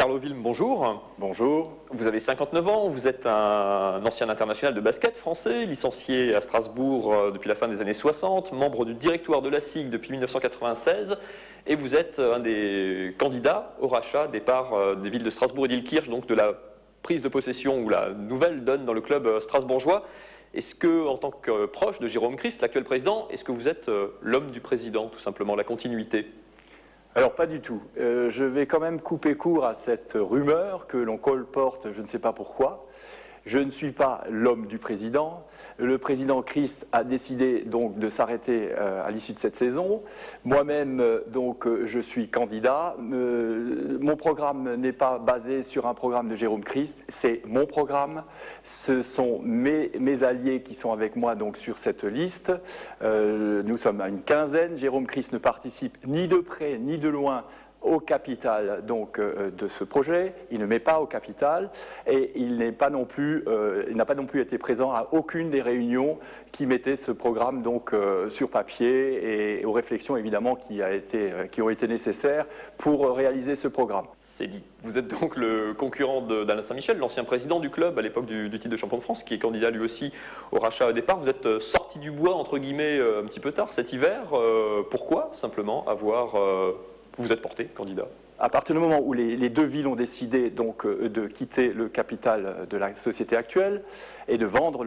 Carlo Wilm, bonjour. Bonjour. Vous avez 59 ans, vous êtes un ancien international de basket français, licencié à Strasbourg depuis la fin des années 60, membre du directoire de la SIG depuis 1996, et vous êtes un des candidats au rachat des parts des villes de Strasbourg et d'Illkirch, donc de la prise de possession ou la nouvelle donne dans le club strasbourgeois. Est-ce que, en tant que proche de Jérôme Christ, l'actuel président, est-ce que vous êtes l'homme du président, tout simplement, la continuité ? Alors pas du tout. Je vais quand même couper court à cette rumeur que l'on colporte, je ne sais pas pourquoi. Je ne suis pas l'homme du président. Le président Christ a décidé donc de s'arrêter à l'issue de cette saison. Moi-même, donc, je suis candidat. Mon programme n'est pas basé sur un programme de Jérôme Christ, c'est mon programme. Ce sont mes alliés qui sont avec moi donc sur cette liste. Nous sommes à une quinzaine. Jérôme Christ ne participe ni de près ni de loin au capital donc de ce projet, il ne met pas au capital et il n'a pas non plus été présent à aucune des réunions qui mettaient ce programme donc sur papier et aux réflexions évidemment qui ont été nécessaires pour réaliser ce programme. C'est dit. Vous êtes donc le concurrent d'Alain Saint-Michel, l'ancien président du club à l'époque du titre de champion de France, qui est candidat lui aussi au rachat au départ. Vous êtes sorti du bois entre guillemets un petit peu tard cet hiver. Pourquoi simplement vous êtes porté candidat? À partir du moment où les deux villes ont décidé donc de quitter le capital de la société actuelle et de vendre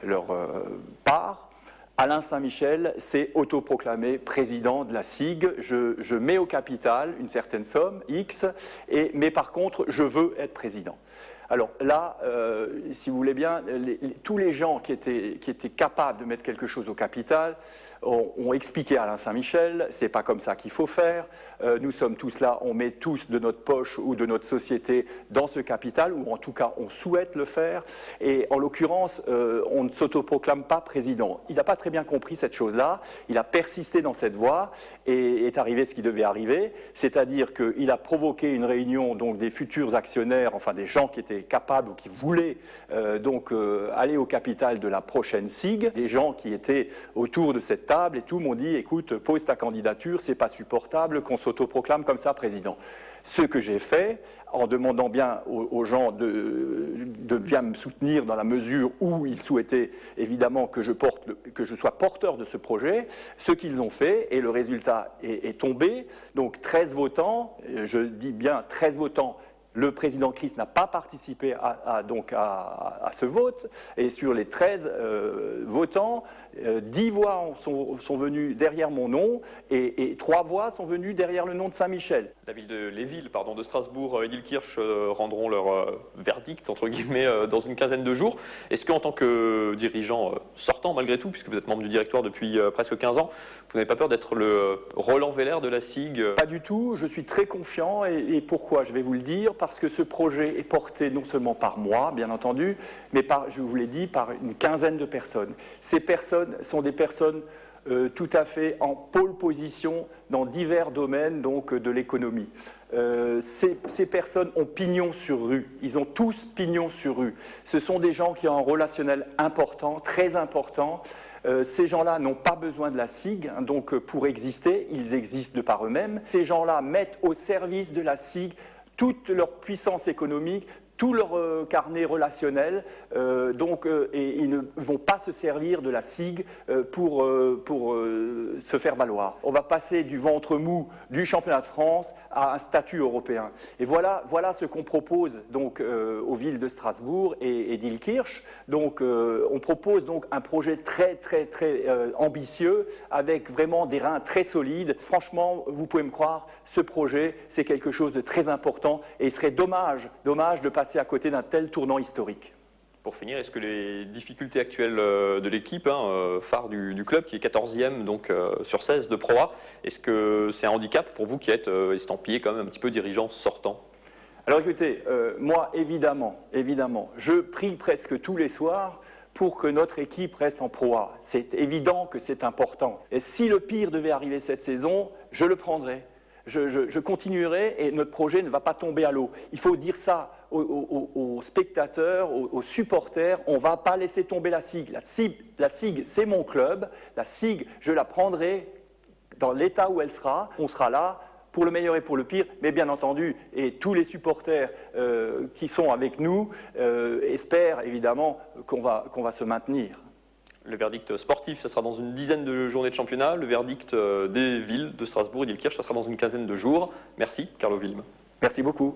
leur part, Alain Saint-Michel s'est autoproclamé président de la SIG. Je mets au capital une certaine somme, X, mais par contre, je veux être président. Alors là, si vous voulez bien, tous les gens qui étaient capables de mettre quelque chose au capital ont expliqué à Alain Saint-Michel, c'est pas comme ça qu'il faut faire, nous sommes tous là, on met tous de notre poche ou de notre société dans ce capital, ou en tout cas on souhaite le faire, et en l'occurrence, on ne s'autoproclame pas président. Il n'a pas très bien compris cette chose-là, il a persisté dans cette voie, et est arrivé ce qui devait arriver, c'est-à-dire qu'il a provoqué une réunion donc des futurs actionnaires, enfin des gens qui étaient capables ou qui voulaient aller au capital de la prochaine SIG, des gens qui étaient autour de cette table et tout m'ont dit écoute, pose ta candidature, c'est pas supportable qu'on s'autoproclame comme ça président. Ce que j'ai fait, en demandant bien aux gens de bien me soutenir dans la mesure où ils souhaitaient évidemment que je sois porteur de ce projet, ce qu'ils ont fait, et le résultat est tombé. Donc 13 votants, je dis bien 13 votants. Le président Christ n'a pas participé à ce vote, et sur les 13 votants, 10 voix sont venues derrière mon nom et 3 voix sont venues derrière le nom de Saint-Michel. Les villes de Strasbourg et d'Illkirch rendront leur verdict, entre guillemets, dans une quinzaine de jours. Est-ce qu'en tant que dirigeant sortant, malgré tout, puisque vous êtes membre du directoire depuis presque 15 ans, vous n'avez pas peur d'être le Roland Weller de la SIG? Pas du tout, je suis très confiant, et pourquoi? Je vais vous le dire, parce que ce projet est porté non seulement par moi, bien entendu, mais je vous l'ai dit, par une quinzaine de personnes. Ces personnes sont des personnes tout à fait en pôle position dans divers domaines donc, de l'économie. Ces personnes ont pignon sur rue, ils ont tous pignon sur rue. Ce sont des gens qui ont un relationnel important, très important. Ces gens-là n'ont pas besoin de la SIG, donc pour exister, ils existent de par eux-mêmes. Ces gens-là mettent au service de la SIG toute leur puissance économique, tout leur carnet relationnel, et ils ne vont pas se servir de la SIG pour se faire valoir. On va passer du ventre mou du championnat de France à un statut européen. Et voilà ce qu'on propose donc aux villes de Strasbourg et d'Illkirch. Donc on propose donc un projet très ambitieux avec vraiment des reins très solides. Franchement, vous pouvez me croire, ce projet c'est quelque chose de très important et il serait dommage de passer à côté d'un tel tournant historique. Pour finir, est-ce que les difficultés actuelles de l'équipe, phare du club, qui est 14e donc, sur 16 de Pro A, est-ce que c'est un handicap pour vous qui êtes estampillé quand même un petit peu dirigeant sortant? Alors écoutez, moi évidemment, je prie presque tous les soirs pour que notre équipe reste en Pro A. C'est évident que c'est important. Et si le pire devait arriver cette saison, je le prendrai. Je continuerai et notre projet ne va pas tomber à l'eau. Il faut dire ça aux spectateurs, aux supporters. On ne va pas laisser tomber la SIG. La SIG, c'est mon club. La SIG, je la prendrai dans l'état où elle sera. On sera là pour le meilleur et pour le pire, mais bien entendu, et tous les supporters qui sont avec nous espèrent évidemment qu'on va se maintenir. Le verdict sportif, ça sera dans une dizaine de journées de championnat. Le verdict des villes de Strasbourg et d'Ilkirch, ça sera dans une quinzaine de jours. Merci, Carlo Wilm. Merci beaucoup.